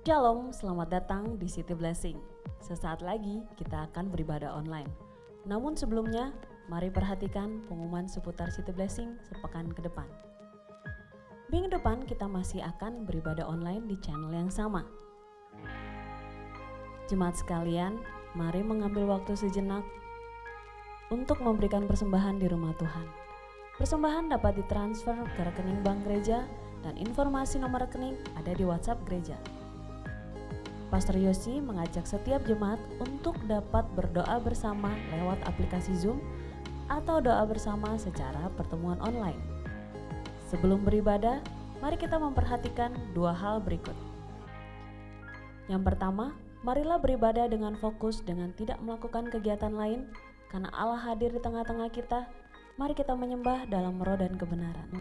Shalom, selamat datang di City Blessing. Sesaat lagi kita akan beribadah online. Namun sebelumnya, mari perhatikan pengumuman seputar City Blessing sepekan ke depan. Minggu depan kita masih akan beribadah online di channel yang sama. Jemaat sekalian, mari mengambil waktu sejenak untuk memberikan persembahan di rumah Tuhan. Persembahan dapat ditransfer ke rekening bank gereja dan informasi nomor rekening ada di WhatsApp gereja. Pastor Yosi mengajak setiap jemaat untuk dapat berdoa bersama lewat aplikasi Zoom atau doa bersama secara pertemuan online. Sebelum beribadah, mari kita memperhatikan dua hal berikut. Yang pertama, marilah beribadah dengan fokus dengan tidak melakukan kegiatan lain karena Allah hadir di tengah-tengah kita. Mari kita menyembah dalam roh dan kebenaran.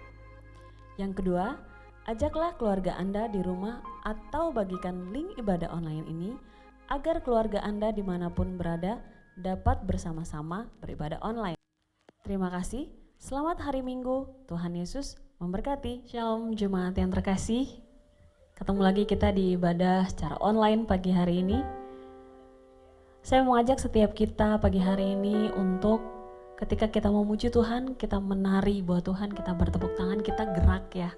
Yang kedua, ajaklah keluarga Anda di rumah atau bagikan link ibadah online ini agar keluarga Anda dimanapun berada dapat bersama-sama beribadah online. Terima kasih, selamat hari Minggu, Tuhan Yesus memberkati. Shalom jemaat yang terkasih, ketemu lagi kita di ibadah secara online pagi hari ini. Saya mengajak setiap kita pagi hari ini untuk ketika kita memuji Tuhan, kita menari buat Tuhan, kita bertepuk tangan, kita gerak ya.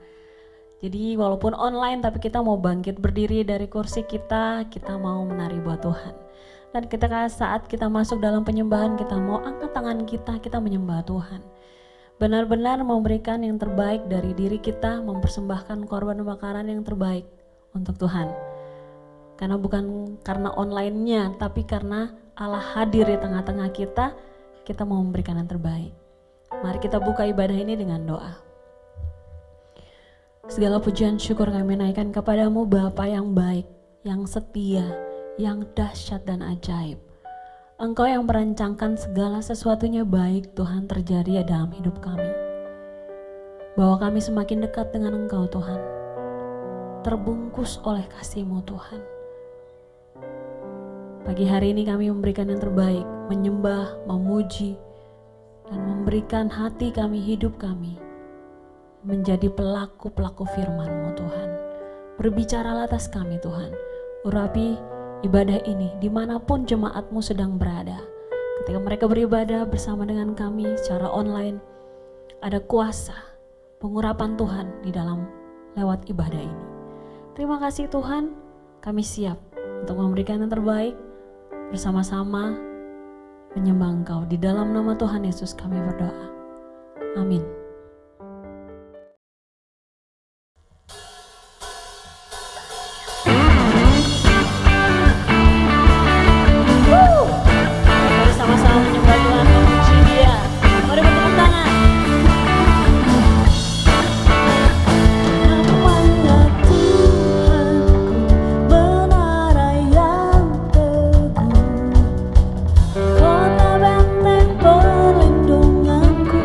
Jadi walaupun online tapi kita mau bangkit berdiri dari kursi kita mau menari buat Tuhan. Dan ketika saat kita masuk dalam penyembahan, kita mau angkat tangan kita menyembah Tuhan. Benar-benar memberikan yang terbaik dari diri kita, mempersembahkan korban bakaran yang terbaik untuk Tuhan. Karena bukan karena online-nya, tapi karena Allah hadir di tengah-tengah kita mau memberikan yang terbaik. Mari kita buka ibadah ini dengan doa. Segala pujian syukur kami naikkan kepadamu Bapa yang baik, yang setia, yang dahsyat dan ajaib. Engkau yang merancangkan segala sesuatunya baik Tuhan terjadi dalam hidup kami. Bahwa kami semakin dekat dengan Engkau Tuhan, terbungkus oleh kasih-Mu Tuhan. Pagi hari ini kami memberikan yang terbaik, menyembah, memuji, dan memberikan hati kami, hidup kami menjadi pelaku-pelaku firman-Mu Tuhan. Berbicaralah atas kami Tuhan, urapi ibadah ini dimanapun jemaat-Mu sedang berada. Ketika mereka beribadah bersama dengan kami secara online, ada kuasa pengurapan Tuhan di dalam lewat ibadah ini. Terima kasih Tuhan, kami siap untuk memberikan yang terbaik bersama-sama menyembah Engkau. Di dalam nama Tuhan Yesus kami berdoa. Amin. Kota benteng perlindunganku,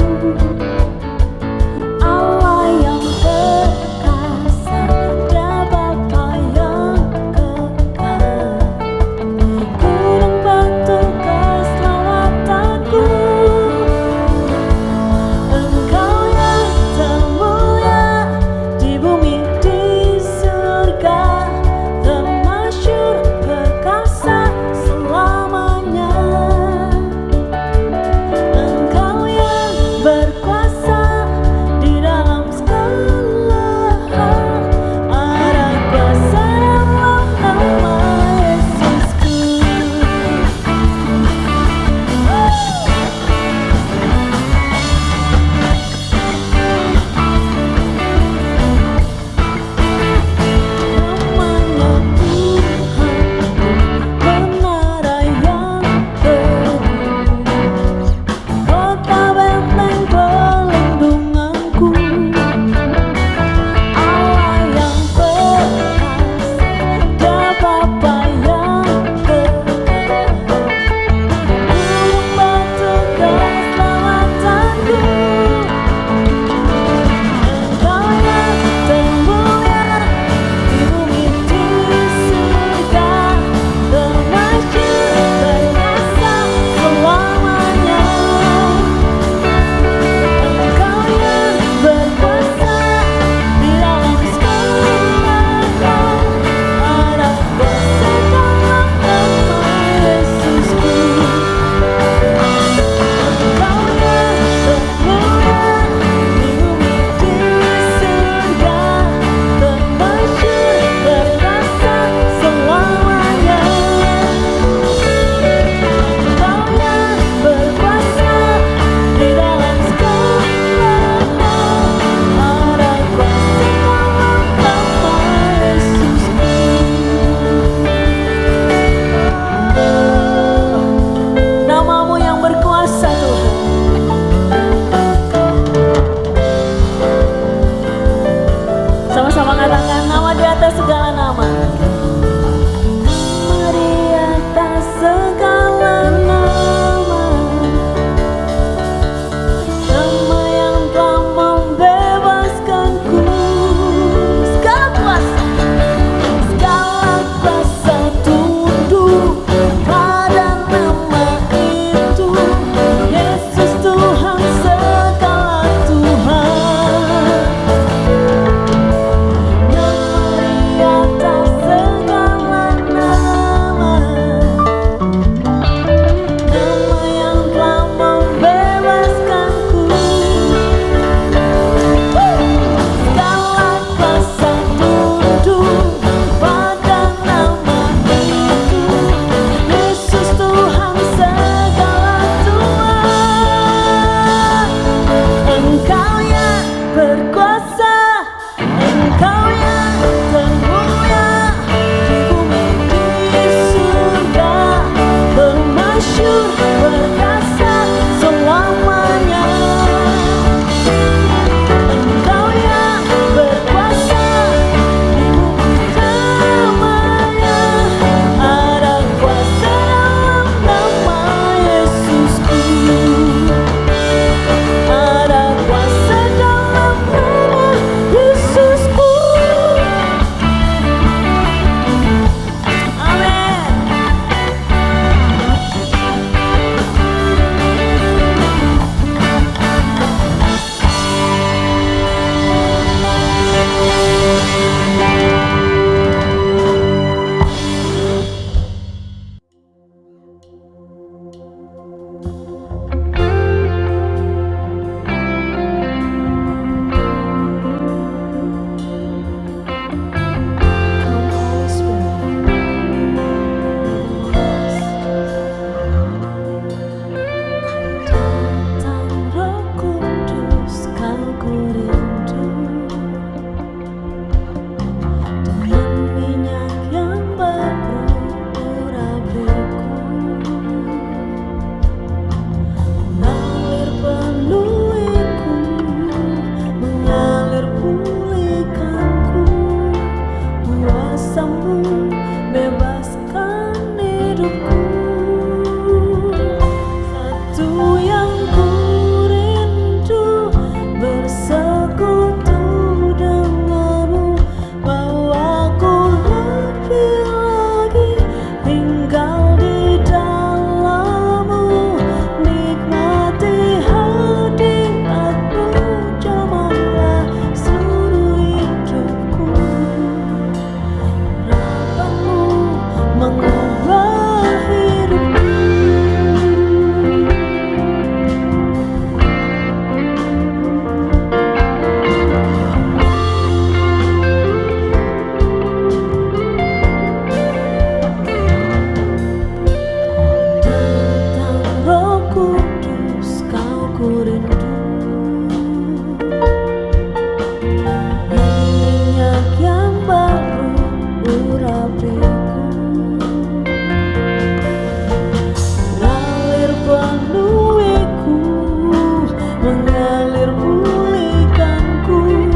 mengalir pulihkanku,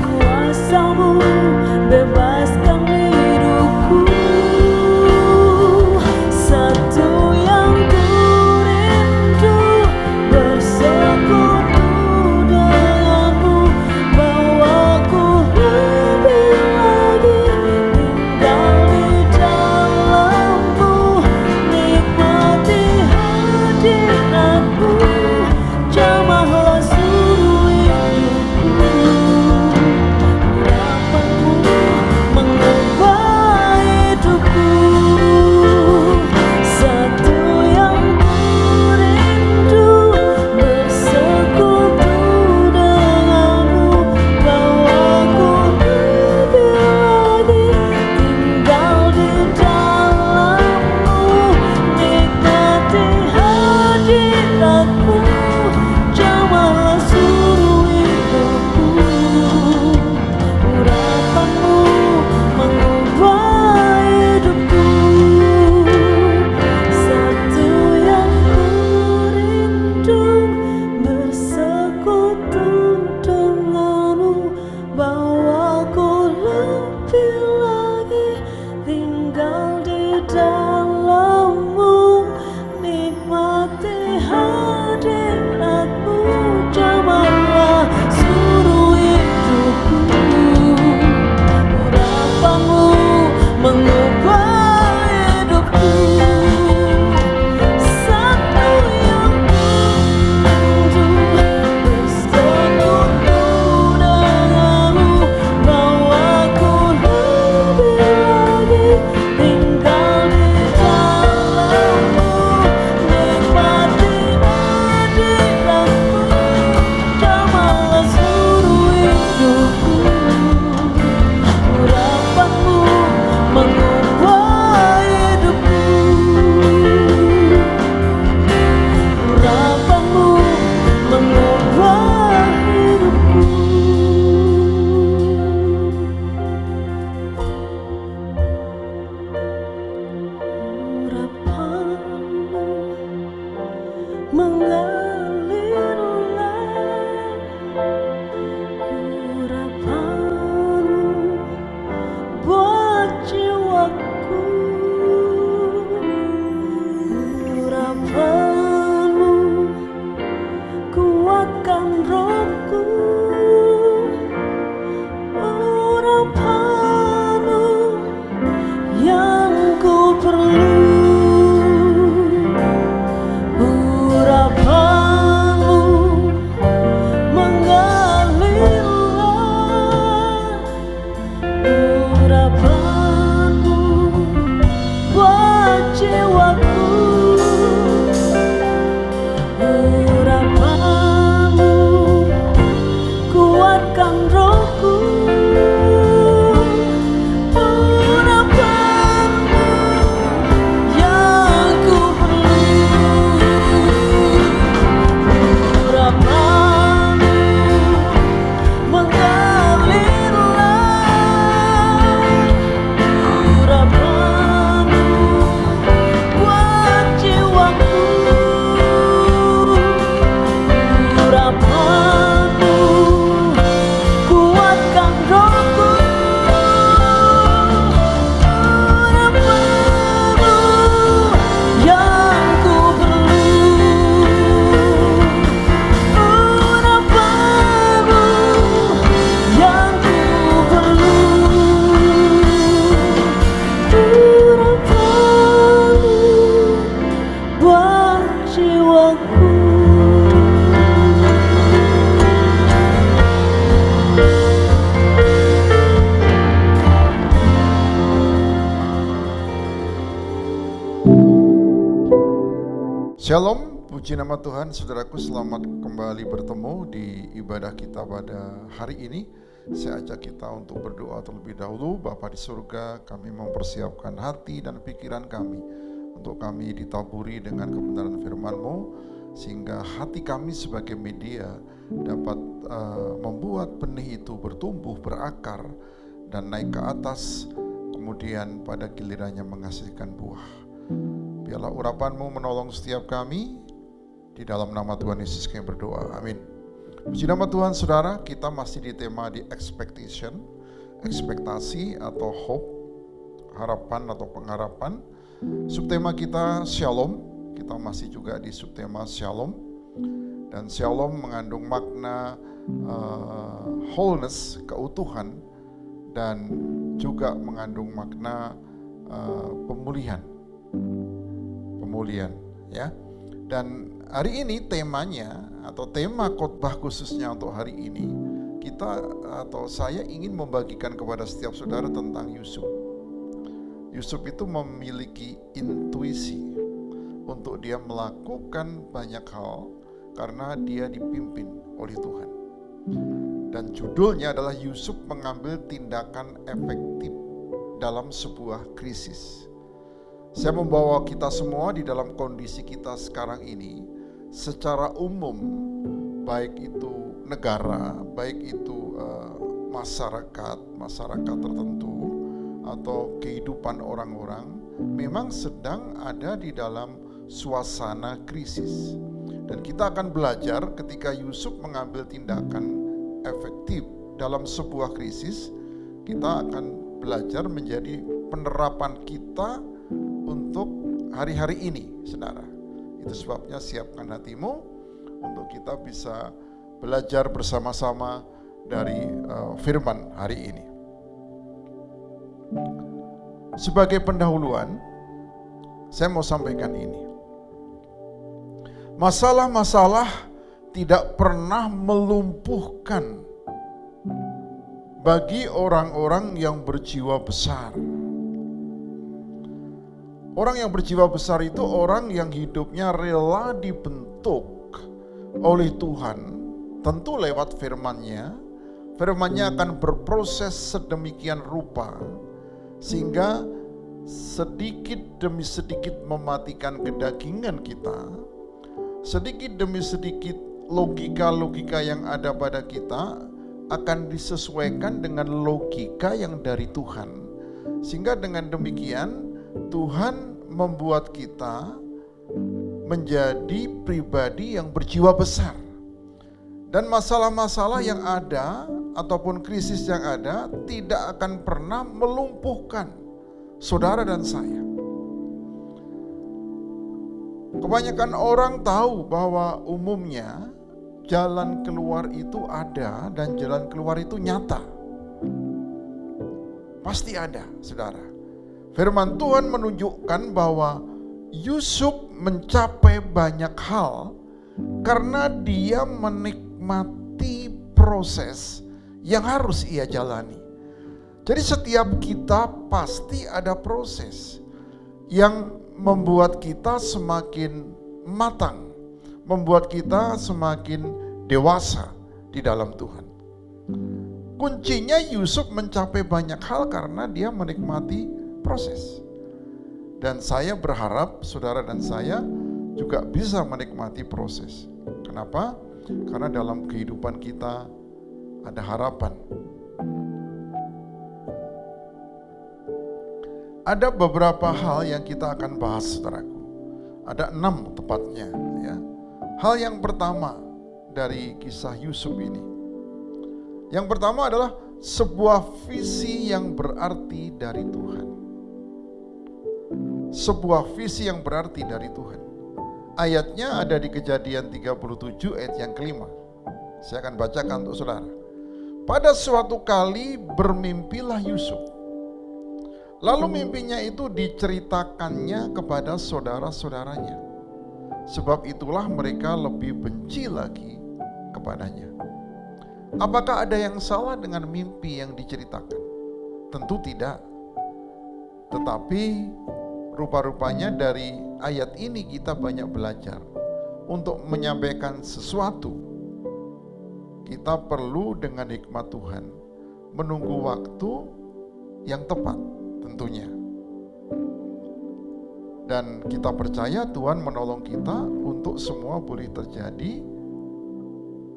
kuasa-Mu bebaskan hidupku. Satu yang ku rindu bersekutu denganmu, bawaku lebih lagi tinggal di dalammu, nikmati hadiratmu, jamahlah seluruh hidupku. Urapanmu mengubah hidupku. Satu yang ku rindu bersekutu denganmu, bawaku lebih lagi tinggal di dalammu, nikmati hadiratmu, jamahlah seluruh hidupku. Urapanmu mengubah hidupku. Satu yang ku rindu bersekutu denganmu, bawaku lebih lagi tinggal di dalammu, nikmati hadiratmu, jamahlah seluruh hidupku. Urapanmu mengubah hidupku. Satu yang ku rindu bersekutu denganmu, bawaku lebih lagi tinggal di dalammu, nikmati hadiratmu, jamahlah seluruh hidupku. Urapanmu mengubah hidupku. Urapanmu mengubah hidupku. Urapanmu mengalirlah, urapanmu buat jiwaku, urapanmu kuatkan rohku, urapanmu yang ku perlu, urapanmu mengalirlah, urapanmu buat jiwaku, urapanmu kuatkan rohku, urapanmu yang ku perlu, urapanmu mengalirlah, urapanmu buat jiwaku, urapanmu kuatkan rohku, urapanmu yang ku perlu, urapanmu yang ku perlu, urapanmu buat jiwaku. Shalom, puji nama Tuhan. Saudaraku, selamat kembali bertemu di ibadah kita pada hari ini. Saya ajak kita untuk berdoa terlebih dahulu. Bapa di surga, kami mempersiapkan hati dan pikiran kami untuk kami ditaburi dengan kebenaran firman-Mu, sehingga hati kami sebagai media dapat membuat benih itu bertumbuh, berakar, dan naik ke atas, kemudian pada gilirannya menghasilkan buah. Biarlah urapan-Mu menolong setiap kami, Di dalam nama Tuhan Yesus kami berdoa, amin. Puji nama Tuhan, saudara, kita masih di tema di expectation, ekspektasi atau hope, harapan atau pengharapan. Subtema kita Shalom, kita masih juga di subtema Shalom. Dan Shalom mengandung makna wholeness, keutuhan, dan juga mengandung makna pemulihan, ya. Dan hari ini temanya atau tema khotbah khususnya untuk hari ini, kita atau saya ingin membagikan kepada setiap saudara tentang Yusuf. Yusuf itu memiliki intuisi untuk dia melakukan banyak hal karena dia dipimpin oleh Tuhan. Dan judulnya adalah Yusuf mengambil tindakan efektif dalam sebuah krisis. Saya membawa kita semua di dalam kondisi kita sekarang ini secara umum, baik itu negara, baik itu masyarakat tertentu atau kehidupan orang-orang memang sedang ada di dalam suasana krisis. Dan kita akan belajar ketika Yusuf mengambil tindakan efektif dalam sebuah krisis, kita akan belajar menjadi penerapan kita untuk hari-hari ini, saudara. Itu sebabnya siapkan hatimu untuk kita bisa belajar bersama-sama dari firman hari ini. Sebagai pendahuluan, saya mau sampaikan ini. Masalah-masalah tidak pernah melumpuhkan bagi orang-orang yang berjiwa besar. Orang yang berjiwa besar itu orang yang hidupnya rela dibentuk oleh Tuhan, tentu lewat firman-Nya. Firman-Nya akan berproses sedemikian rupa sehingga sedikit demi sedikit mematikan kedagingan kita, sedikit demi sedikit logika-logika yang ada pada kita akan disesuaikan dengan logika yang dari Tuhan. Sehingga dengan demikian Tuhan membuat kita menjadi pribadi yang berjiwa besar. Dan masalah-masalah yang ada ataupun krisis yang ada tidak akan pernah melumpuhkan saudara dan saya. Kebanyakan orang tahu bahwa umumnya jalan keluar itu ada dan jalan keluar itu nyata. Pasti ada, saudara. Firman Tuhan menunjukkan bahwa Yusuf mencapai banyak hal karena dia menikmati proses yang harus ia jalani. Jadi setiap kita pasti ada proses yang membuat kita semakin matang, membuat kita semakin dewasa di dalam Tuhan. Kuncinya Yusuf mencapai banyak hal karena dia menikmati proses. Dan saya berharap saudara dan saya juga bisa menikmati proses. Kenapa? Karena dalam kehidupan kita ada harapan. Ada beberapa hal yang kita akan bahas, saudaraku. Ada 6 tepatnya, ya. Hal yang pertama dari kisah Yusuf ini. Yang pertama adalah sebuah visi yang berarti dari Tuhan. Sebuah visi yang berarti dari Tuhan. Ayatnya ada di Kejadian 37 ayat yang kelima. Saya akan bacakan untuk saudara. Pada suatu kali bermimpilah Yusuf. Lalu mimpinya itu diceritakannya kepada saudara-saudaranya. Sebab itulah mereka lebih benci lagi kepadanya. Apakah ada yang salah dengan mimpi yang diceritakan? Tentu tidak. Tetapi rupa-rupanya dari ayat ini kita banyak belajar. Untuk menyampaikan sesuatu, kita perlu dengan hikmat Tuhan menunggu waktu yang tepat tentunya. Dan kita percaya Tuhan menolong kita untuk semua boleh terjadi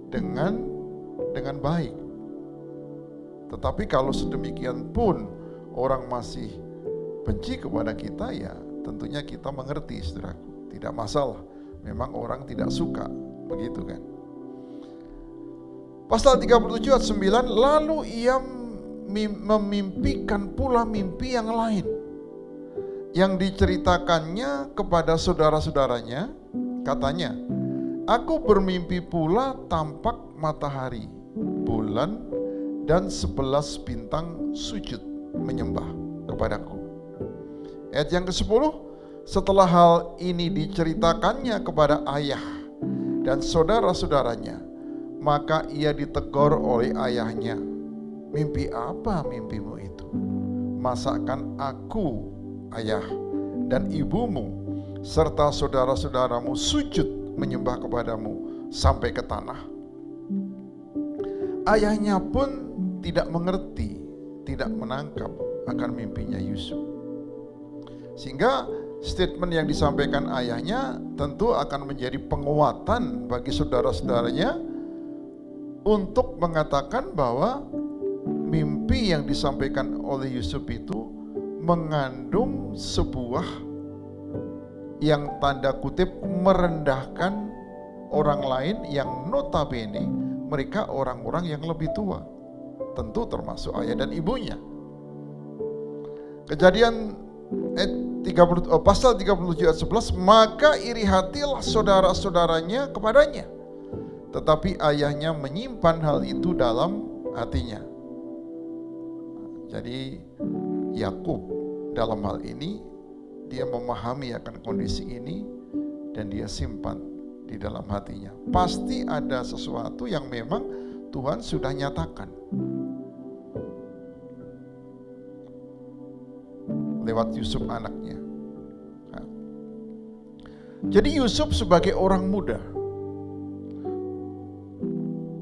dengan baik. Tetapi kalau sedemikian pun orang masih benci kepada kita, ya tentunya kita mengerti, saudaraku, tidak masalah. Memang orang tidak suka, begitu kan. Pasal 37 ayat 9, lalu ia memimpikan pula mimpi yang lain, yang diceritakannya kepada saudara-saudaranya. Katanya, aku bermimpi pula tampak matahari, bulan, dan 11 bintang sujud menyembah kepadaku. Ayat yang ke-10, setelah hal ini diceritakannya kepada ayah dan saudara-saudaranya, maka ia ditegur oleh ayahnya. Mimpi apa mimpimu itu? Masakan aku, ayah, dan ibumu, serta saudara-saudaramu sujud menyembah kepadamu sampai ke tanah? Ayahnya pun tidak mengerti, tidak menangkap akan mimpinya Yusuf. Sehingga statement yang disampaikan ayahnya tentu akan menjadi penguatan bagi saudara-saudaranya untuk mengatakan bahwa mimpi yang disampaikan oleh Yusuf itu mengandung sebuah yang tanda kutip merendahkan orang lain yang notabene mereka orang-orang yang lebih tua, tentu termasuk ayah dan ibunya. Kejadian pasal 37 ayat 11, maka iri hatilah saudara-saudaranya kepadanya, tetapi ayahnya menyimpan hal itu dalam hatinya. Jadi Yakub dalam hal ini dia memahami akan kondisi ini dan dia simpan di dalam hatinya. Pasti ada sesuatu yang memang Tuhan sudah nyatakan lewat Yusuf anaknya. Jadi Yusuf sebagai orang muda,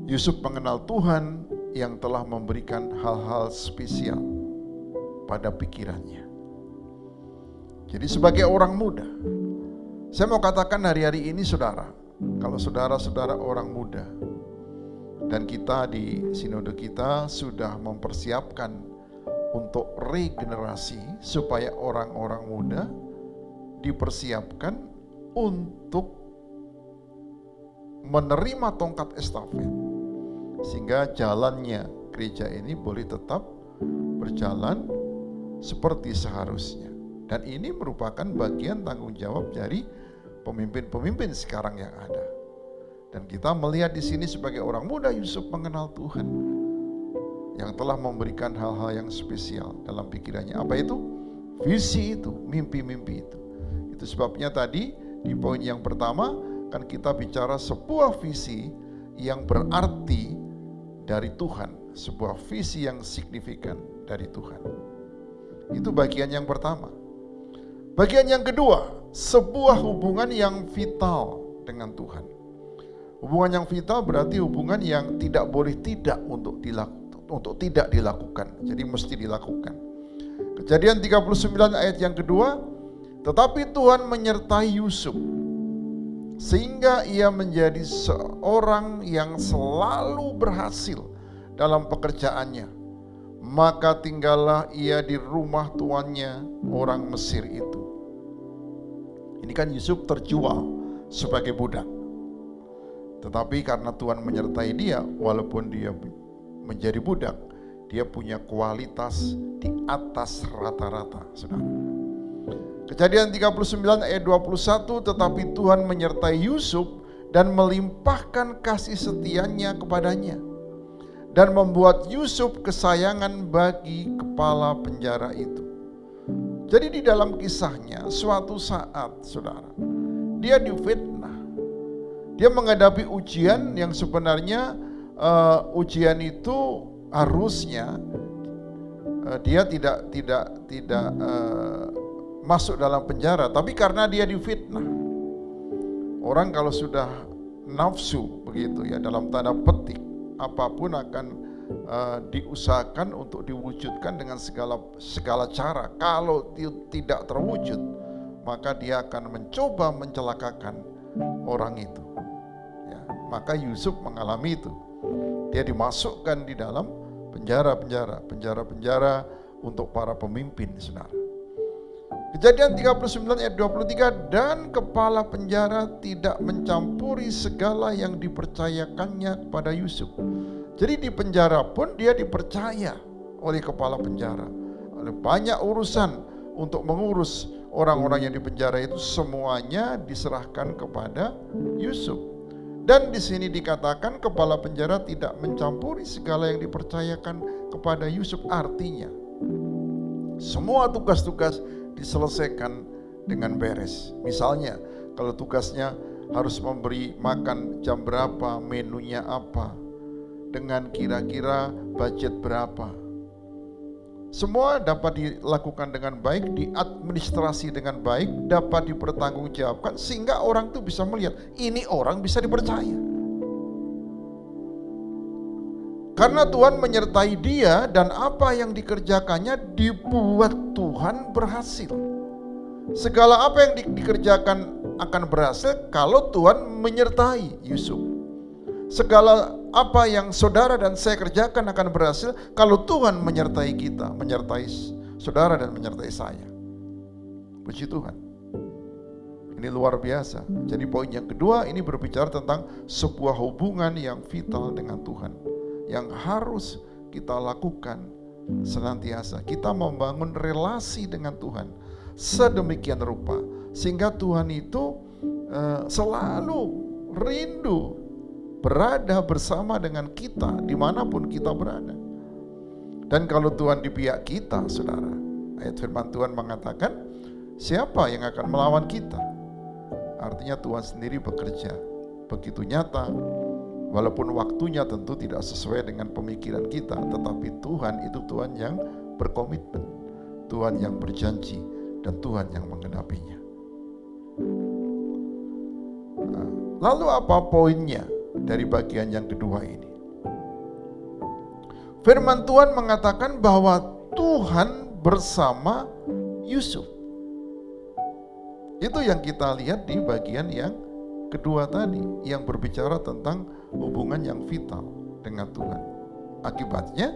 Yusuf mengenal Tuhan yang telah memberikan hal-hal spesial pada pikirannya. Jadi sebagai orang muda, saya mau katakan hari-hari ini saudara, kalau saudara-saudara orang muda, dan kita di sinode kita sudah mempersiapkan untuk regenerasi supaya orang-orang muda dipersiapkan untuk menerima tongkat estafet sehingga jalannya gereja ini boleh tetap berjalan seperti seharusnya. Dan ini merupakan bagian tanggung jawab dari pemimpin-pemimpin sekarang yang ada. Dan kita melihat di sini sebagai orang muda Yusuf mengenal Tuhan yang telah memberikan hal-hal yang spesial dalam pikirannya. Apa itu? Visi itu, mimpi-mimpi itu. Itu sebabnya tadi di poin yang pertama kan kita bicara sebuah visi yang berarti dari Tuhan, sebuah visi yang signifikan dari Tuhan. Itu bagian yang pertama. Bagian yang kedua, sebuah hubungan yang vital dengan Tuhan. Hubungan yang vital berarti hubungan yang tidak boleh tidak untuk tidak dilakukan. Jadi mesti dilakukan. Kejadian 39 ayat yang kedua, tetapi Tuhan menyertai Yusuf sehingga ia menjadi seorang yang selalu berhasil dalam pekerjaannya. Maka tinggallah ia di rumah tuannya orang Mesir itu. Ini kan Yusuf terjual sebagai budak. Tetapi karena Tuhan menyertai dia, walaupun dia menjadi budak, dia punya kualitas di atas rata-rata, saudara. Kejadian 39 ayat 21, tetapi Tuhan menyertai Yusuf dan melimpahkan kasih setianya kepadanya dan membuat Yusuf kesayangan bagi kepala penjara itu. Jadi di dalam kisahnya suatu saat saudara, dia difitnah. Dia menghadapi ujian yang sebenarnya ujian itu harusnya dia tidak masuk dalam penjara, tapi karena dia difitnah. Orang kalau sudah nafsu begitu ya, dalam tanda petik, apapun akan diusahakan untuk diwujudkan dengan segala cara. Kalau tidak terwujud, maka dia akan mencoba mencelakakan orang itu. Ya, maka Yusuf mengalami itu. Dia dimasukkan di dalam penjara-penjara untuk para pemimpin, saudara. Kejadian 39 ayat 23, dan kepala penjara tidak mencampuri segala yang dipercayakannya kepada Yusuf. Jadi di penjara pun dia dipercaya oleh kepala penjara. Ada banyak urusan untuk mengurus orang-orang yang di penjara itu, semuanya diserahkan kepada Yusuf. Dan di sini dikatakan kepala penjara tidak mencampuri segala yang dipercayakan kepada Yusuf. Artinya semua tugas-tugas diselesaikan dengan beres. Misalnya kalau tugasnya harus memberi makan jam berapa, menunya apa, dengan kira-kira budget berapa, semua dapat dilakukan dengan baik, diadministrasi dengan baik, dapat dipertanggungjawabkan, sehingga orang itu bisa melihat ini orang bisa dipercaya. Karena Tuhan menyertai dia dan apa yang dikerjakannya dibuat Tuhan berhasil. Segala apa yang dikerjakan akan berhasil kalau Tuhan menyertai Yusuf. Segala apa yang saudara dan saya kerjakan akan berhasil kalau Tuhan menyertai kita, menyertai saudara dan menyertai saya. Puji Tuhan. Ini luar biasa. Jadi poin yang kedua ini berbicara tentang sebuah hubungan yang vital dengan Tuhan, yang harus kita lakukan senantiasa. Kita membangun relasi dengan Tuhan sedemikian rupa sehingga Tuhan itu selalu rindu berada bersama dengan kita dimanapun kita berada. Dan kalau Tuhan di pihak kita, saudara, ayat firman Tuhan mengatakan, siapa yang akan melawan kita? Artinya Tuhan sendiri bekerja begitu nyata, walaupun waktunya tentu tidak sesuai dengan pemikiran kita, tetapi Tuhan itu Tuhan yang berkomitmen, Tuhan yang berjanji, dan Tuhan yang menggenapinya. Lalu apa poinnya dari bagian yang kedua ini? Firman Tuhan mengatakan bahwa Tuhan bersama Yusuf. Itu yang kita lihat di bagian yang kedua tadi, yang berbicara tentang hubungan yang vital dengan Tuhan. Akibatnya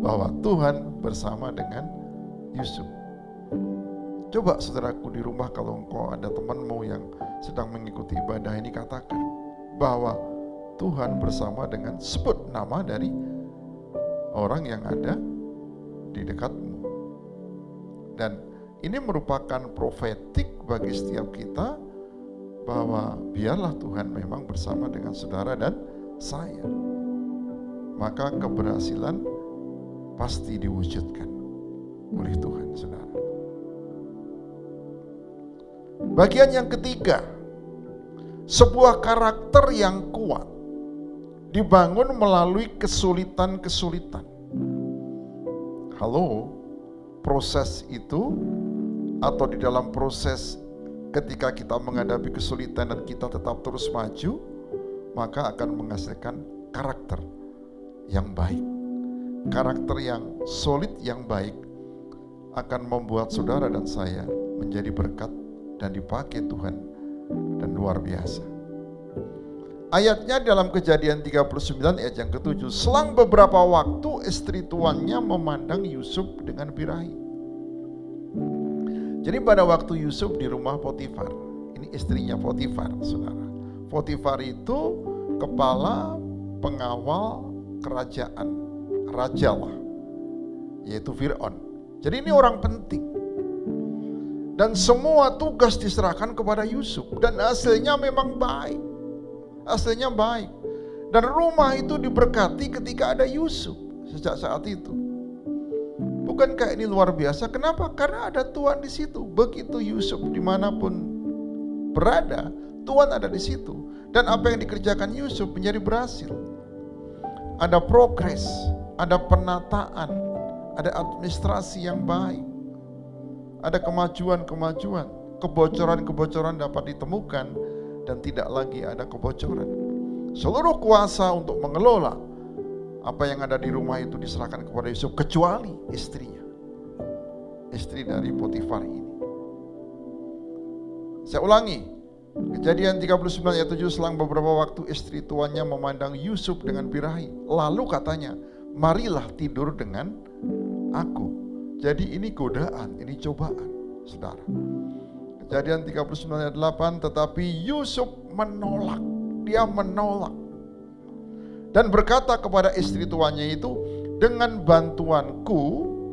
bahwa Tuhan bersama dengan Yusuf. Coba saudaraku di rumah, kalau engkau ada temanmu yang sedang mengikuti ibadah ini, katakan bahwa Tuhan bersama dengan, sebut nama dari orang yang ada di dekatmu. Dan ini merupakan profetik bagi setiap kita bahwa biarlah Tuhan memang bersama dengan saudara dan saya. Maka keberhasilan pasti diwujudkan oleh Tuhan, saudara. Bagian yang ketiga, sebuah karakter yang kuat dibangun melalui kesulitan-kesulitan. Halo, proses itu atau di dalam proses ketika kita menghadapi kesulitan dan kita tetap terus maju, maka akan menghasilkan karakter yang baik. Karakter yang solid yang baik akan membuat saudara dan saya menjadi berkat dan dipakai Tuhan dan luar biasa. Ayatnya dalam Kejadian 39 ayat yang ke-7. Selang beberapa waktu istri tuannya memandang Yusuf dengan birahi. Jadi pada waktu Yusuf di rumah Potifar, ini istrinya Potifar, saudara. Potifar itu kepala pengawal kerajaan, raja lah, yaitu Fir'aun. Jadi ini orang penting. Dan semua tugas diserahkan kepada Yusuf. Dan hasilnya memang baik. Hasilnya baik. Dan rumah itu diberkati ketika ada Yusuf sejak saat itu. Bukankah ini luar biasa? Kenapa? Karena ada Tuhan di situ. Begitu Yusuf dimanapun berada, Tuhan ada di situ. Dan apa yang dikerjakan Yusuf menjadi berhasil. Ada progres, ada penataan, ada administrasi yang baik. Ada kemajuan-kemajuan, kebocoran-kebocoran dapat ditemukan dan tidak lagi ada kebocoran. Seluruh kuasa untuk mengelola apa yang ada di rumah itu diserahkan kepada Yusuf, kecuali istrinya, istri dari Potifar ini. Saya ulangi, Kejadian 39 ayat 7, selang beberapa waktu istri tuannya memandang Yusuf dengan birahi. Lalu katanya, marilah tidur dengan aku. Jadi ini godaan, ini cobaan. saudara. Kejadian 39 ayat 8, tetapi Yusuf menolak. Dia menolak. Dan berkata kepada istri tuannya itu, dengan bantuanku,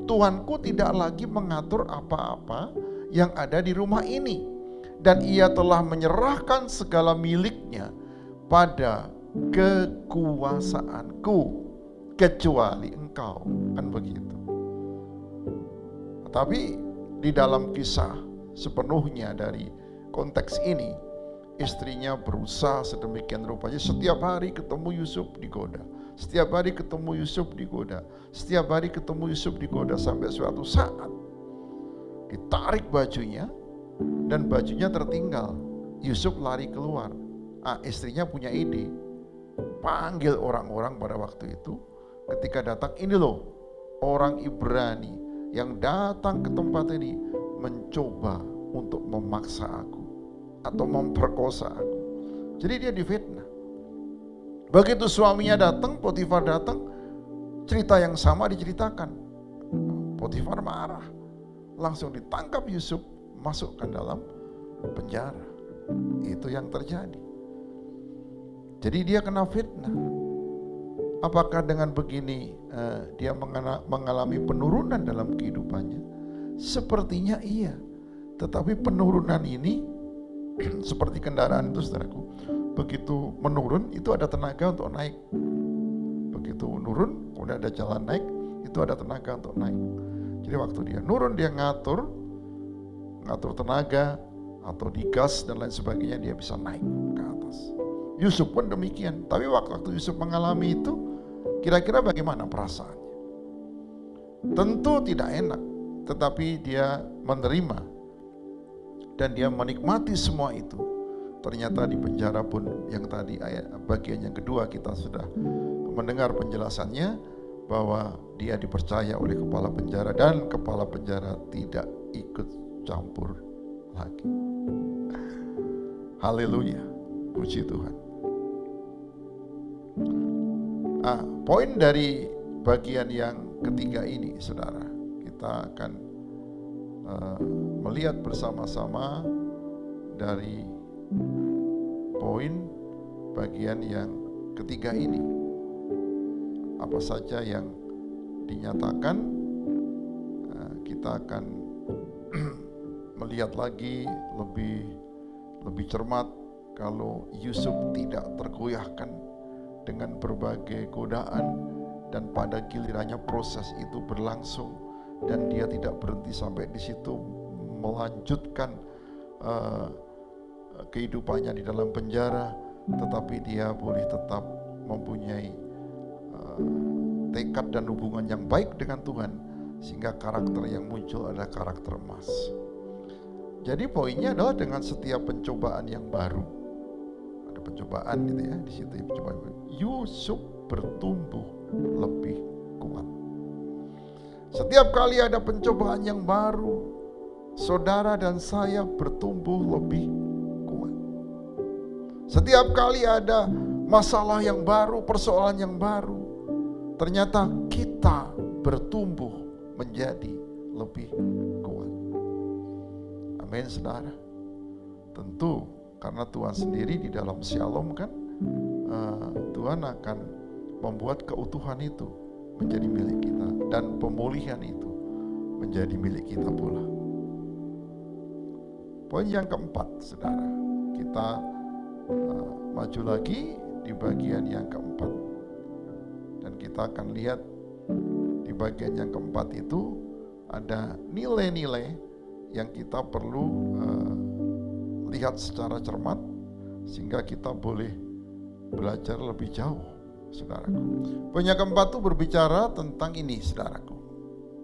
tuanku tidak lagi mengatur apa-apa yang ada di rumah ini. Dan ia telah menyerahkan segala miliknya pada kekuasaanku, kecuali engkau. Kan begitu. Tapi di dalam kisah sepenuhnya dari konteks ini, istrinya berusaha sedemikian rupanya. Setiap hari ketemu Yusuf digoda. Setiap hari ketemu Yusuf digoda. Setiap hari ketemu Yusuf digoda. Sampai suatu saat ditarik bajunya dan bajunya tertinggal. Yusuf lari keluar. Istrinya punya ide. Panggil orang-orang pada waktu itu. Ketika datang, ini loh orang Ibrani yang datang ke tempat ini mencoba untuk memaksa aku atau memperkosa aku. Jadi dia difitnah. Begitu suaminya datang, Potifar datang, cerita yang sama diceritakan. Potifar marah, langsung ditangkap Yusuf, masukkan dalam penjara. Itu yang terjadi. Jadi dia kena fitnah. Apakah dengan begini dia mengalami penurunan dalam kehidupannya? Sepertinya iya. Tetapi penurunan ini seperti kendaraan itu, saudaraku, begitu menurun itu ada tenaga untuk naik. Begitu menurun, udah ada jalan naik, itu ada tenaga untuk naik. Jadi waktu dia nurun, dia ngatur tenaga atau digas dan lain sebagainya, dia bisa naik ke atas. Yusuf pun demikian. Tapi waktu Yusuf mengalami itu, kira-kira bagaimana perasaannya? Tentu tidak enak, tetapi dia menerima dan dia menikmati semua itu. Ternyata di penjara pun, yang tadi ayat bagian yang kedua kita sudah mendengar penjelasannya, bahwa dia dipercaya oleh kepala penjara dan kepala penjara tidak ikut campur lagi. Haleluya, puji Tuhan. Poin dari bagian yang ketiga ini, saudara, kita akan melihat bersama-sama dari poin bagian yang ketiga ini. Apa saja yang dinyatakan, kita akan melihat lagi lebih cermat kalau Yusuf tidak tergoyahkan dengan berbagai godaan, dan pada gilirannya proses itu berlangsung dan dia tidak berhenti sampai di situ, melanjutkan kehidupannya di dalam penjara, tetapi dia boleh tetap mempunyai tekad dan hubungan yang baik dengan Tuhan, sehingga karakter yang muncul adalah karakter emas. Jadi poinnya adalah dengan setiap pencobaan yang baru, ada pencobaan gitu ya, di situ pencobaan, Yusuf bertumbuh lebih kuat. Setiap kali ada pencobaan yang baru, saudara dan saya bertumbuh lebih kuat. Setiap kali ada masalah yang baru, persoalan yang baru, ternyata kita bertumbuh menjadi lebih kuat. Amin, saudara. Tentu karena Tuhan sendiri di dalam Shalom kan, Tuhan akan membuat keutuhan itu menjadi milik kita, dan pemulihan itu menjadi milik kita pula. Poin yang keempat, saudara, kita maju lagi di bagian yang keempat, dan kita akan lihat di bagian yang keempat itu ada nilai-nilai yang kita perlu lihat secara cermat, sehingga kita boleh belajar lebih jauh, saudaraku. Poin yang keempat itu berbicara tentang ini, saudaraku.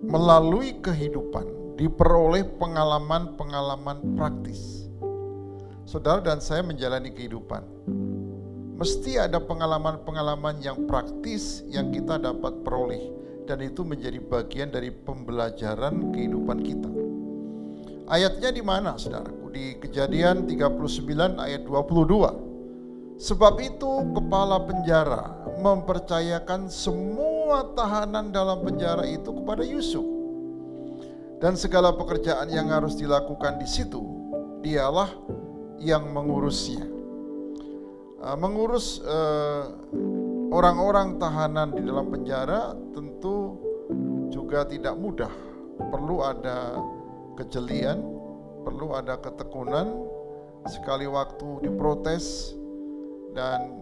Melalui kehidupan diperoleh pengalaman-pengalaman praktis. Saudara dan saya menjalani kehidupan, mesti ada pengalaman-pengalaman yang praktis yang kita dapat peroleh, dan itu menjadi bagian dari pembelajaran kehidupan kita. Ayatnya di mana, saudaraku? Di Kejadian 39 ayat 22. Sebab itu kepala penjara mempercayakan semua tahanan dalam penjara itu kepada Yusuf. Dan segala pekerjaan yang harus dilakukan di situ, dialah yang mengurusnya. Mengurus orang-orang tahanan di dalam penjara tentu juga tidak mudah. Perlu ada kejelian, perlu ada ketekunan, sekali waktu diprotes, dan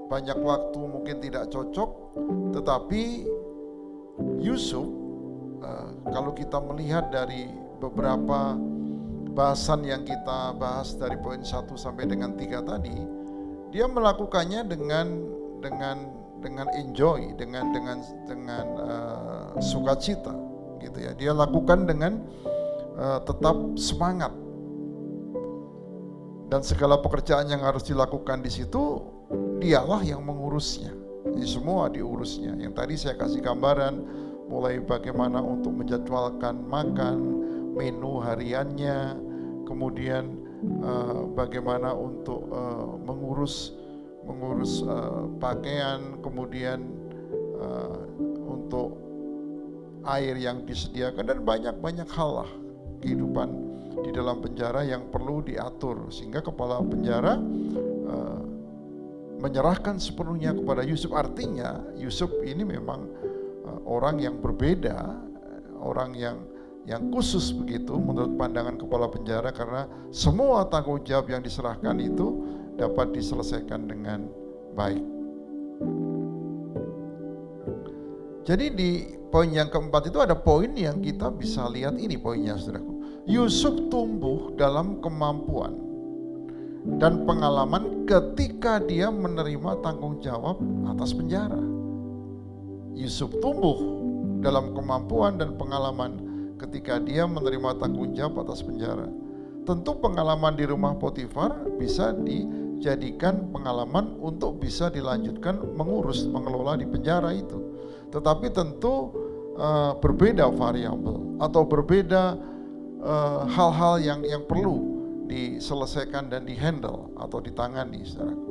banyak waktu mungkin tidak cocok. Tetapi Yusuf, kalau kita melihat dari beberapa bahasan yang kita bahas dari poin 1 sampai dengan 3 tadi, dia melakukannya dengan enjoy, dengan sukacita, gitu ya. Dia lakukan dengan tetap semangat. Dan segala pekerjaan yang harus dilakukan di situ, dialah yang mengurusnya. Jadi semua diurusnya. Yang tadi saya kasih gambaran, mulai bagaimana untuk menjadwalkan makan, menu hariannya, kemudian bagaimana untuk mengurus pakaian, kemudian untuk air yang disediakan, dan banyak hal lah kehidupan di dalam penjara yang perlu diatur, sehingga kepala penjara menyerahkan sepenuhnya kepada Yusuf. Artinya Yusuf ini memang orang yang berbeda, orang yang khusus begitu menurut pandangan kepala penjara, karena semua tanggung jawab yang diserahkan itu dapat diselesaikan dengan baik. Jadi di poin yang keempat itu ada poin yang kita bisa lihat, ini poinnya saudaraku. Yusuf tumbuh dalam kemampuan dan pengalaman ketika dia menerima tanggung jawab atas penjara. Yusuf tumbuh dalam kemampuan dan pengalaman ketika dia menerima tanggung jawab atas penjara. Tentu pengalaman di rumah Potifar bisa dijadikan pengalaman untuk bisa dilanjutkan mengurus, mengelola di penjara itu. Tetapi tentu berbeda variabel atau berbeda hal-hal yang perlu diselesaikan dan dihandle atau ditangani, saudaraku.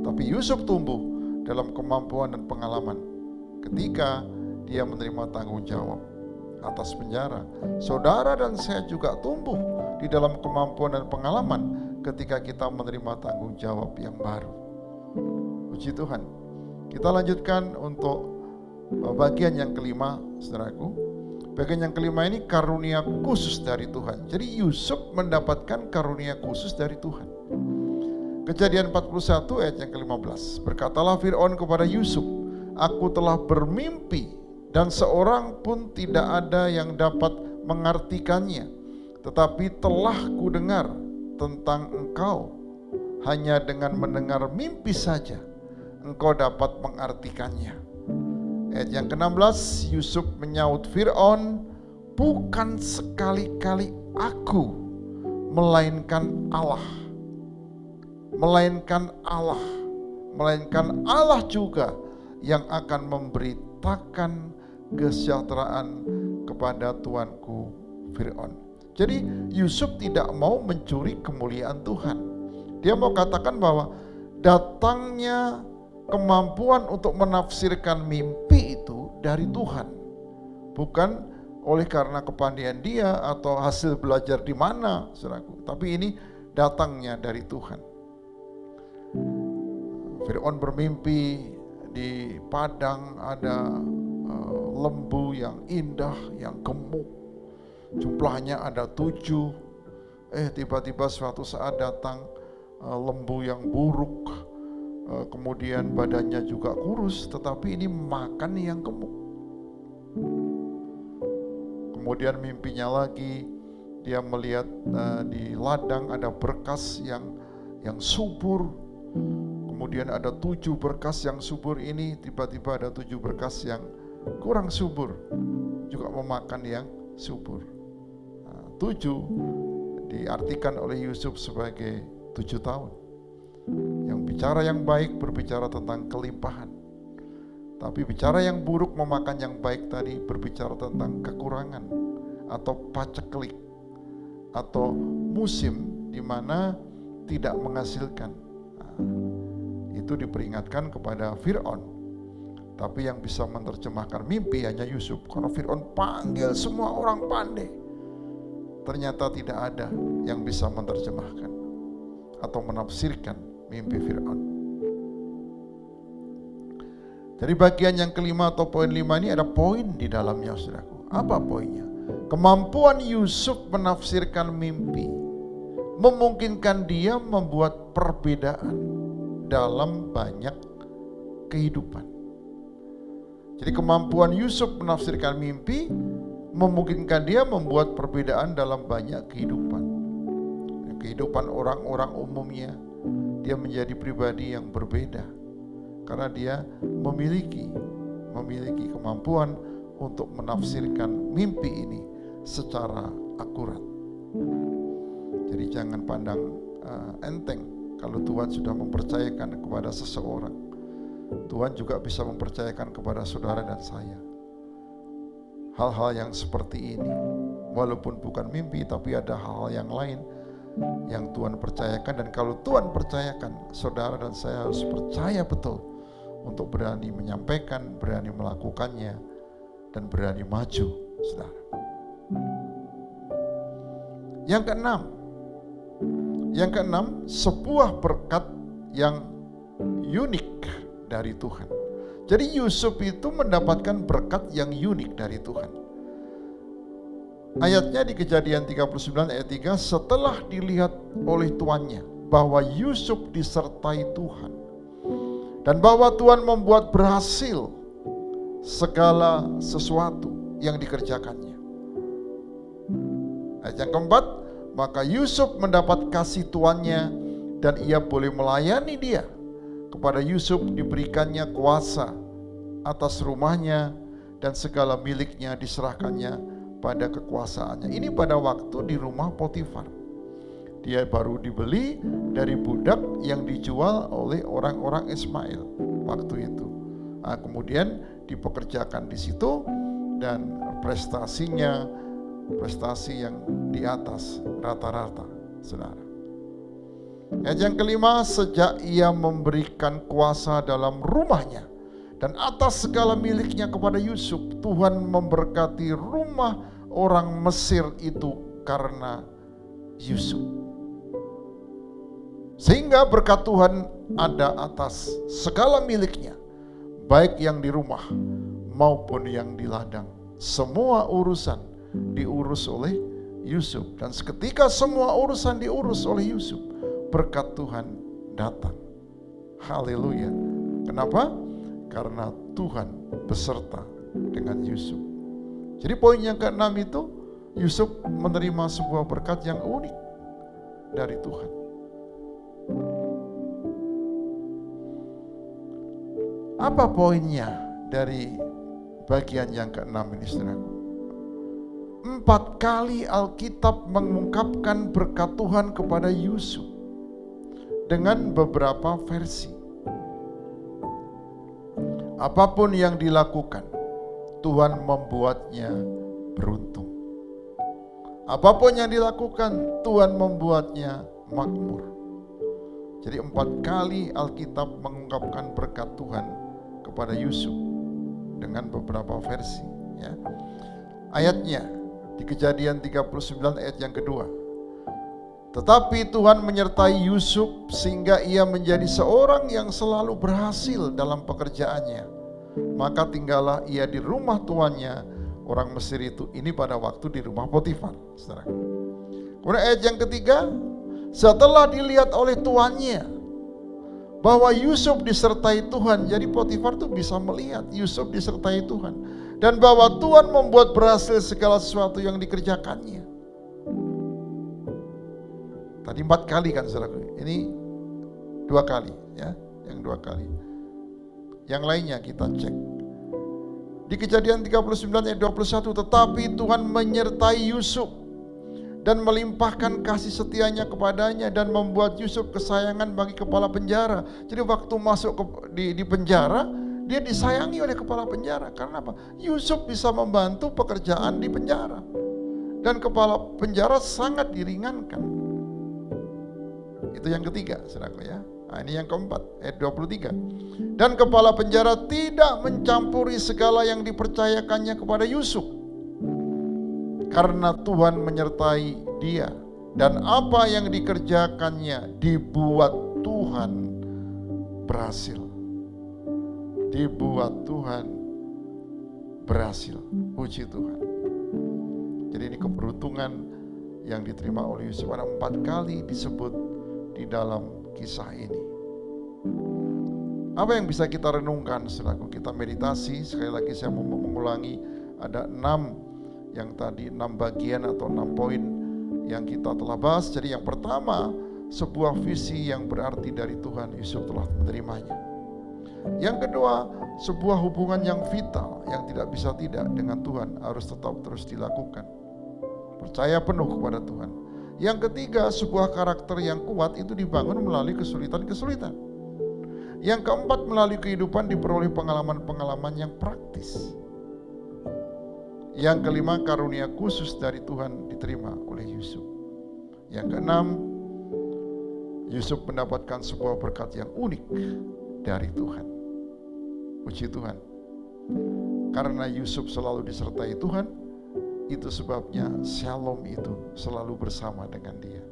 Tapi Yusuf tumbuh dalam kemampuan dan pengalaman ketika dia menerima tanggung jawab atas penjara. Saudara dan saya juga tumbuh di dalam kemampuan dan pengalaman ketika kita menerima tanggung jawab yang baru. Puji Tuhan. Kita lanjutkan untuk bagian yang kelima, saudaraku. Bagian yang kelima ini karunia khusus dari Tuhan. Jadi Yusuf mendapatkan karunia khusus dari Tuhan. Kejadian 41 ayat yang ke-15. Berkatalah Fir'aun kepada Yusuf, aku telah bermimpi dan seorang pun tidak ada yang dapat mengartikannya. Tetapi telah kudengar tentang engkau. Hanya dengan mendengar mimpi saja engkau dapat mengartikannya. Ayat yang ke-16, Yusuf menyaut Fir'aun, bukan sekali-kali aku, melainkan Allah. Melainkan Allah juga yang akan memberitakan kesejahteraan kepada tuanku Fir'aun. Jadi Yusuf tidak mau mencuri kemuliaan Tuhan. Dia mau katakan bahwa datangnya kemampuan untuk menafsirkan mimpi itu dari Tuhan, bukan oleh karena kepandaian dia atau hasil belajar di mana, saudaraku. Tapi ini datangnya dari Tuhan. Fir'aun bermimpi di padang ada lembu yang indah, yang gemuk, jumlahnya ada 7. Tiba-tiba suatu saat datang lembu yang buruk, kemudian badannya juga kurus, tetapi ini makan yang gemuk. Kemudian mimpinya lagi, dia melihat di ladang ada berkas yang subur. Kemudian ada 7 berkas yang subur ini, tiba-tiba ada 7 berkas yang kurang subur, juga memakan yang subur. 7 diartikan oleh Yusuf sebagai 7 tahun. Yang bicara yang baik berbicara tentang kelimpahan, tapi bicara yang buruk memakan yang baik tadi berbicara tentang kekurangan atau paceklik atau musim di mana tidak menghasilkan. Itu diperingatkan kepada Fir'aun. Tapi yang bisa menerjemahkan mimpi hanya Yusuf. Karena Fir'aun panggil semua orang pandai. Ternyata tidak ada yang bisa menerjemahkan atau menafsirkan mimpi Fir'aun. Dari bagian yang kelima atau poin 5 ini ada poin di dalamnya, saudaraku. Apa poinnya? Kemampuan Yusuf menafsirkan mimpi memungkinkan dia membuat perbedaan dalam banyak kehidupan. Jadi kemampuan Yusuf menafsirkan mimpi memungkinkan dia membuat perbedaan dalam banyak kehidupan. Kehidupan orang-orang umumnya, dia menjadi pribadi yang berbeda karena dia memiliki kemampuan untuk menafsirkan mimpi ini secara akurat. Jadi jangan pandang enteng kalau Tuhan sudah mempercayakan kepada seseorang. Tuhan juga bisa mempercayakan kepada saudara dan saya hal-hal yang seperti ini. Walaupun bukan mimpi, tapi ada hal-hal yang lain yang Tuhan percayakan. Dan kalau Tuhan percayakan, saudara dan saya harus percaya betul untuk berani menyampaikan, berani melakukannya, dan berani maju, saudara. Yang keenam, sebuah berkat yang unik dari Tuhan. Jadi Yusuf itu mendapatkan berkat yang unik dari Tuhan. Ayatnya di Kejadian 39 ayat 3, setelah dilihat oleh tuannya bahwa Yusuf disertai Tuhan dan bahwa Tuhan membuat berhasil segala sesuatu yang dikerjakannya. Ayat yang keempat, maka Yusuf mendapat kasih tuannya dan ia boleh melayani dia. Kepada Yusuf diberikannya kuasa atas rumahnya dan segala miliknya diserahkannya pada kekuasaannya. Ini pada waktu di rumah Potifar. Dia baru dibeli dari budak yang dijual oleh orang-orang Ismail waktu itu. Nah, kemudian dipekerjakan di situ dan prestasinya prestasi yang di atas rata-rata, saudara. Ayat yang kelima, sejak ia memberikan kuasa dalam rumahnya dan atas segala miliknya kepada Yusuf, Tuhan memberkati rumah orang Mesir itu karena Yusuf. Sehingga berkat Tuhan ada atas segala miliknya, baik yang di rumah maupun yang di ladang. Semua urusan diurus oleh Yusuf. Dan seketika semua urusan diurus oleh Yusuf, berkat Tuhan datang. Haleluya. Kenapa? Karena Tuhan beserta dengan Yusuf. Jadi poin yang keenam itu, Yusuf menerima sebuah berkat yang unik dari Tuhan. Apa poinnya dari bagian yang keenam ini, saudaraku? 4 kali Alkitab mengungkapkan berkat Tuhan kepada Yusuf dengan beberapa versi. Apapun yang dilakukan, Tuhan membuatnya beruntung. Apapun yang dilakukan, Tuhan membuatnya makmur. Jadi 4 kali Alkitab mengungkapkan berkat Tuhan kepada Yusuf dengan beberapa versi. Ya. Ayatnya di Kejadian 39 ayat yang kedua. Tetapi Tuhan menyertai Yusuf sehingga ia menjadi seorang yang selalu berhasil dalam pekerjaannya. Maka tinggallah ia di rumah tuannya, orang Mesir itu. Ini pada waktu di rumah Potifar, saudara. Kemudian ayat yang ketiga, setelah dilihat oleh tuannya bahwa Yusuf disertai Tuhan. Jadi Potifar tuh bisa melihat Yusuf disertai Tuhan. Dan bahwa Tuhan membuat berhasil segala sesuatu yang dikerjakannya. Tadi 4 kali kan saudaraku, ini 2 kali ya, yang 2 kali. Yang lainnya kita cek. Di Kejadian 39 ayat 21, tetapi Tuhan menyertai Yusuf dan melimpahkan kasih setianya kepadanya dan membuat Yusuf kesayangan bagi kepala penjara. Jadi waktu masuk di penjara, dia disayangi oleh kepala penjara. Karena apa? Yusuf bisa membantu pekerjaan di penjara. Dan kepala penjara sangat diringankan. Itu yang ketiga, saudaraku ya. Nah, ini yang keempat, ayat 23. Dan kepala penjara tidak mencampuri segala yang dipercayakannya kepada Yusuf, karena Tuhan menyertai dia, dan apa yang dikerjakannya dibuat Tuhan berhasil. Dibuat Tuhan berhasil. Puji Tuhan. Jadi ini keberuntungan yang diterima oleh Yusuf. Ada 4 kali disebut di dalam kisah ini. Apa yang bisa kita renungkan setelah kita meditasi? Sekali lagi saya mau mengulangi, ada 6 yang tadi 6 bagian atau 6 poin yang kita telah bahas. Jadi yang pertama, sebuah visi yang berarti dari Tuhan, Yusuf telah menerimanya. Yang kedua, sebuah hubungan yang vital yang tidak bisa tidak dengan Tuhan harus tetap terus dilakukan. Percaya penuh kepada Tuhan. Yang ketiga, sebuah karakter yang kuat itu dibangun melalui kesulitan-kesulitan. Yang keempat, melalui kehidupan diperoleh pengalaman-pengalaman yang praktis. Yang kelima, karunia khusus dari Tuhan diterima oleh Yusuf. Yang keenam, Yusuf mendapatkan sebuah berkat yang unik dari Tuhan. Puji Tuhan. Karena Yusuf selalu disertai Tuhan, itu sebabnya Shalom itu selalu bersama dengan dia.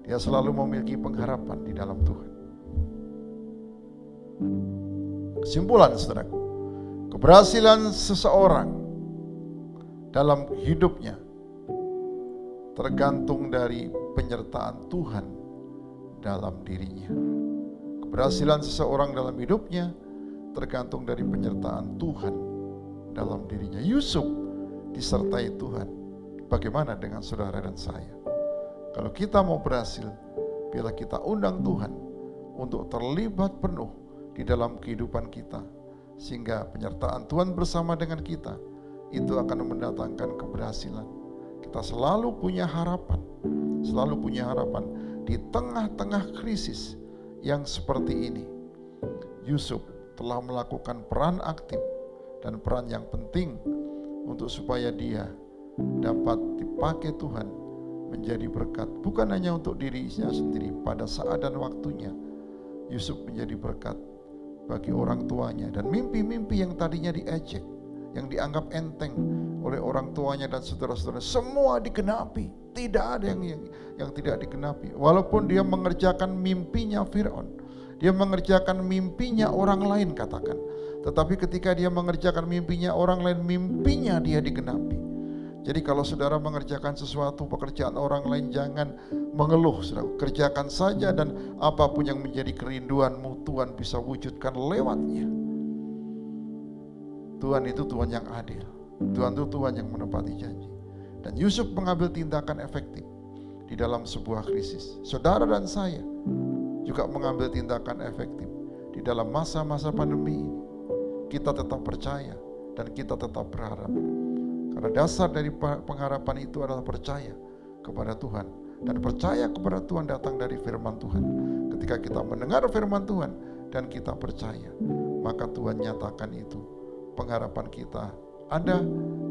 Dia selalu memiliki pengharapan di dalam Tuhan. Kesimpulan, saudaraku, keberhasilan seseorang dalam hidupnya tergantung dari penyertaan Tuhan dalam dirinya. Keberhasilan seseorang dalam hidupnya tergantung dari penyertaan Tuhan dalam dirinya. Yusuf disertai Tuhan. Bagaimana dengan saudara dan saya? Kalau kita mau berhasil, biarlah kita undang Tuhan untuk terlibat penuh di dalam kehidupan kita, sehingga penyertaan Tuhan bersama dengan kita itu akan mendatangkan keberhasilan. Kita selalu punya harapan di tengah-tengah krisis yang seperti ini. Yusuf telah melakukan peran aktif dan peran yang penting untuk supaya dia dapat dipakai Tuhan menjadi berkat, bukan hanya untuk dirinya sendiri. Pada saat dan waktunya Yusuf menjadi berkat bagi orang tuanya, dan mimpi-mimpi yang tadinya diejek, yang dianggap enteng oleh orang tuanya dan saudara-saudara, semua digenapi. Tidak ada yang tidak digenapi. Walaupun dia mengerjakan mimpinya Firaun, dia mengerjakan mimpinya orang lain katakan, tetapi ketika dia mengerjakan mimpinya orang lain, mimpinya dia digenapi. Jadi kalau saudara mengerjakan sesuatu pekerjaan orang lain, jangan mengeluh, saudara. Kerjakan saja, dan apapun yang menjadi kerinduanmu Tuhan bisa wujudkan lewatnya. Tuhan itu Tuhan yang adil. Tuhan itu Tuhan yang menepati janji. Dan Yusuf mengambil tindakan efektif di dalam sebuah krisis. Saudara dan saya juga mengambil tindakan efektif di dalam masa-masa pandemi ini. Kita tetap percaya dan kita tetap berharap. Karena dasar dari pengharapan itu adalah percaya kepada Tuhan. Dan percaya kepada Tuhan datang dari firman Tuhan. Ketika kita mendengar firman Tuhan dan kita percaya, maka Tuhan nyatakan itu. Pengharapan kita ada,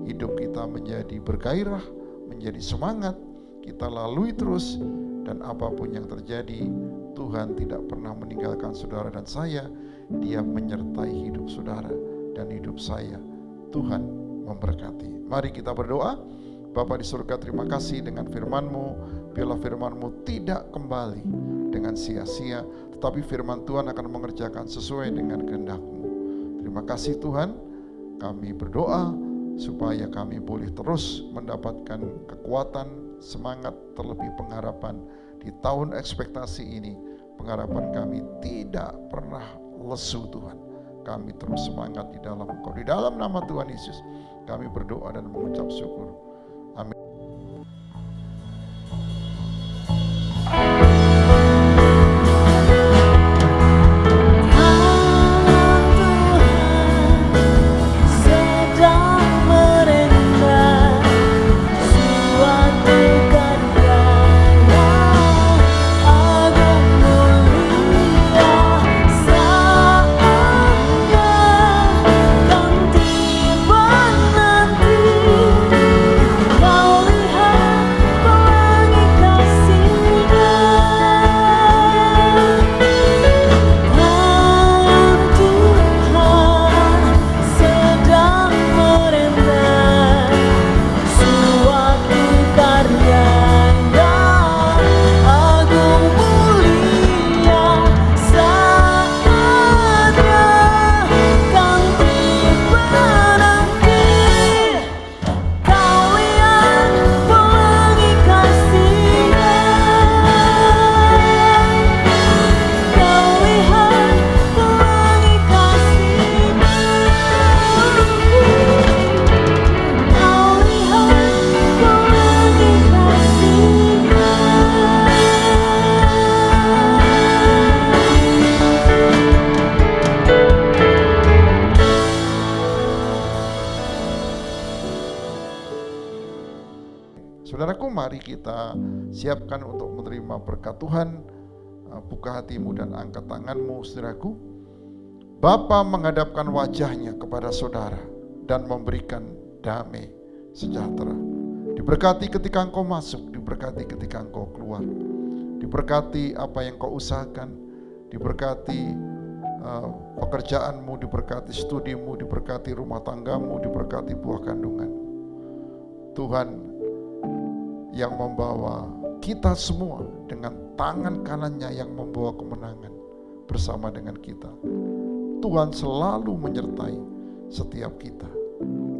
hidup kita menjadi bergairah, menjadi semangat, kita lalui terus, dan apapun yang terjadi, Tuhan tidak pernah meninggalkan saudara dan saya. Dia menyertai hidup saudara dan hidup saya. Tuhan memberkati. Mari kita berdoa. Bapa di surga, terima kasih dengan firman-Mu. Biarlah firman-Mu tidak kembali dengan sia-sia, tetapi firman Tuhan akan mengerjakan sesuai dengan kehendak-Mu. Terima kasih Tuhan. Kami berdoa supaya kami boleh terus mendapatkan kekuatan, semangat, terlebih pengharapan di tahun ekspektasi ini. Pengharapan kami tidak pernah lesu Tuhan. Kami terus semangat di dalam Engkau. Di dalam nama Tuhan Yesus kami berdoa dan mengucap syukur. Amin. Tiba nanti Saudaraku, mari kita siapkan untuk menerima berkat Tuhan. Buka hatimu dan angkat tanganmu, saudaraku. Bapa menghadapkan wajahnya kepada saudara dan memberikan damai sejahtera. Diberkati ketika engkau masuk, diberkati ketika engkau keluar. Diberkati apa yang kau usahakan, diberkati pekerjaanmu, diberkati studimu, diberkati rumah tanggamu, diberkati buah kandungan. Tuhan yang membawa kita semua dengan tangan kanannya yang membawa kemenangan bersama dengan kita. Tuhan selalu menyertai setiap kita.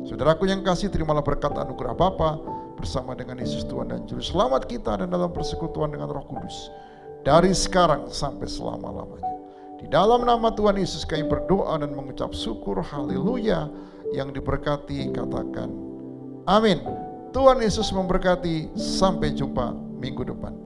Saudaraku yang kasih, terimalah berkat anugerah Bapa bersama dengan Yesus Tuhan dan Juru Selamat kita dan dalam persekutuan dengan Roh Kudus dari sekarang sampai selama-lamanya. Di dalam nama Tuhan Yesus kami berdoa dan mengucap syukur, haleluya. Yang diberkati katakan amin. Tuhan Yesus memberkati, sampai jumpa minggu depan.